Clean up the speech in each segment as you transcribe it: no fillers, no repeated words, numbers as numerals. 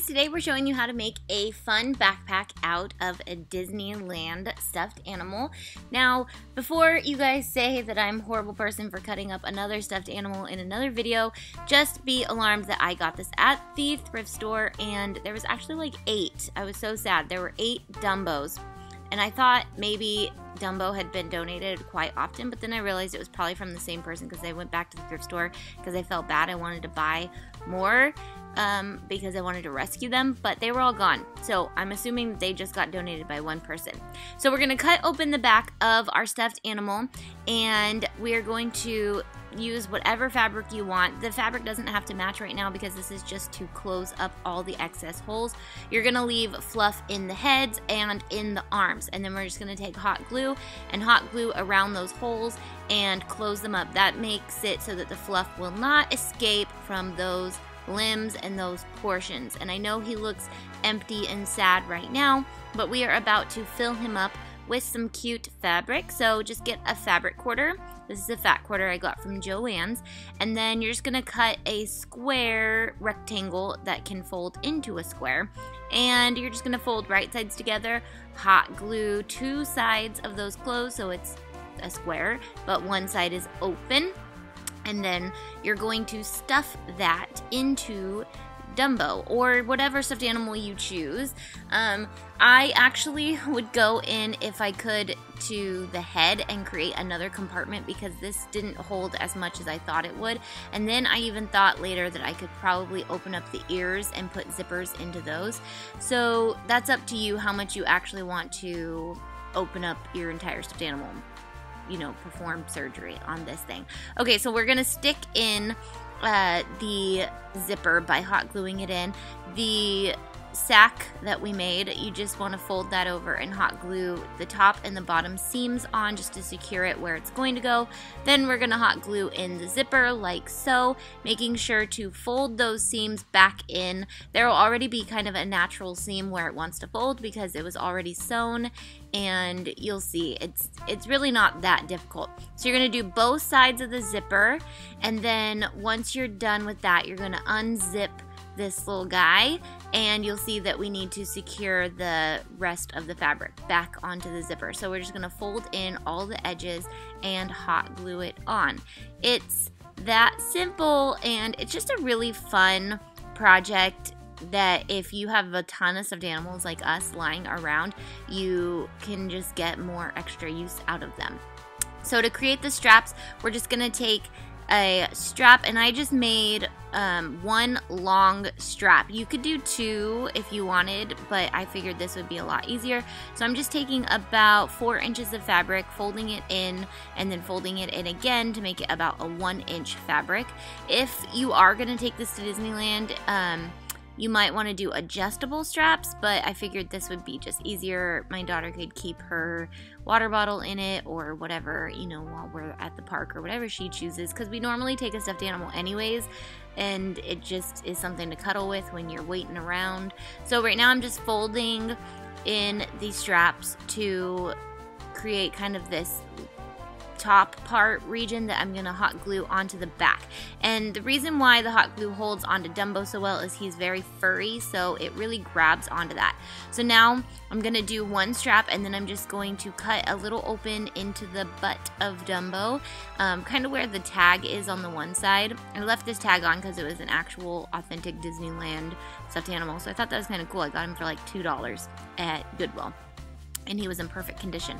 today we're showing you how to make a fun backpack out of a Disneyland stuffed animal. Now, before you guys say that I'm a horrible person for cutting up another stuffed animal in another video, just be alarmed that I got this at the thrift store and there was actually like 8. I was so sad. There were 8 Dumbos. And I thought maybe Dumbo had been donated quite often, but then I realized it was probably from the same person because I went back to the thrift store because I felt bad. I wanted to buy more because I wanted to rescue them, but they were all gone. So I'm assuming they just got donated by one person. So we're going to cut open the back of our stuffed animal, and we're going to use whatever fabric you want. The fabric doesn't have to match right now because this is just to close up all the excess holes. You're going to leave fluff in the heads and in the arms, and then we're just going to take hot glue and hot glue around those holes and close them up. That makes it so that the fluff will not escape from those limbs and those portions. And I know he looks empty and sad right now, but we are about to fill him up with some cute fabric. So just get a fabric quarter. This is a fat quarter I got from Joann's, and then you're just gonna cut a square rectangle that can fold into a square, and you're just gonna fold right sides together, hot glue 2 sides of those closed so it's a square, but one side is open, and then you're going to stuff that into Dumbo or whatever stuffed animal you choose. I actually would go in, if I could, to the head and create another compartment because this didn't hold as much as I thought it would. And then I even thought later that I could probably open up the ears and put zippers into those. So that's up to you how much you actually want to open up your entire stuffed animal, you know, perform surgery on this thing. Okay, so we're gonna stick in the zipper by hot gluing it in. The sack that we made, you just want to fold that over and hot glue the top and the bottom seams on just to secure it where it's going to go. Then we're going to hot glue in the zipper like so, making sure to fold those seams back in. There will already be kind of a natural seam where it wants to fold because it was already sewn, and you'll see it's really not that difficult. So you're going to do both sides of the zipper, and then once you're done with that, you're going to unzip this little guy, and you'll see that we need to secure the rest of the fabric back onto the zipper. So we're just going to fold in all the edges and hot glue it on. It's that simple, and it's just a really fun project that if you have a ton of stuffed animals like us lying around, you can just get more extra use out of them. So to create the straps, we're just going to take a strap, and I just made 1 long strap. You could do 2 if you wanted, but I figured this would be a lot easier. So I'm just taking about 4 inches of fabric, folding it in, and then folding it in again to make it about a 1-inch fabric. If you are going to take this to Disneyland, you might want to do adjustable straps, but I figured this would be just easier. My daughter could keep her water bottle in it or whatever, you know, while we're at the park or whatever she chooses, because we normally take a stuffed animal anyways, and it just is something to cuddle with when you're waiting around. So right now I'm just folding in these straps to create kind of this top part region that I'm gonna hot glue onto the back. And the reason why the hot glue holds onto Dumbo so well is he's very furry, so it really grabs onto that. So now I'm gonna do 1 strap, and then I'm just going to cut a little open into the butt of Dumbo, kind of where the tag is on the one side. I left this tag on because it was an actual authentic Disneyland stuffed animal, so I thought that was kind of cool. I got him for like $2 at Goodwill, and he was in perfect condition.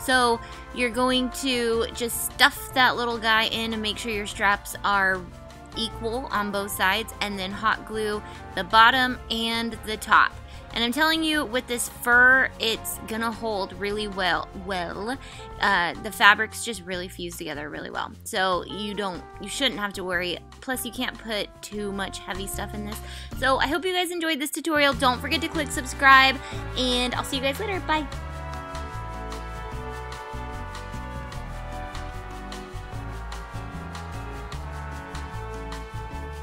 So you're going to just stuff that little guy in and make sure your straps are equal on both sides, and then hot glue the bottom and the top. And I'm telling you, with this fur, it's gonna hold really well. The fabrics just really fuse together really well. So you shouldn't have to worry. Plus, you can't put too much heavy stuff in this. So I hope you guys enjoyed this tutorial. Don't forget to click subscribe, and I'll see you guys later. Bye.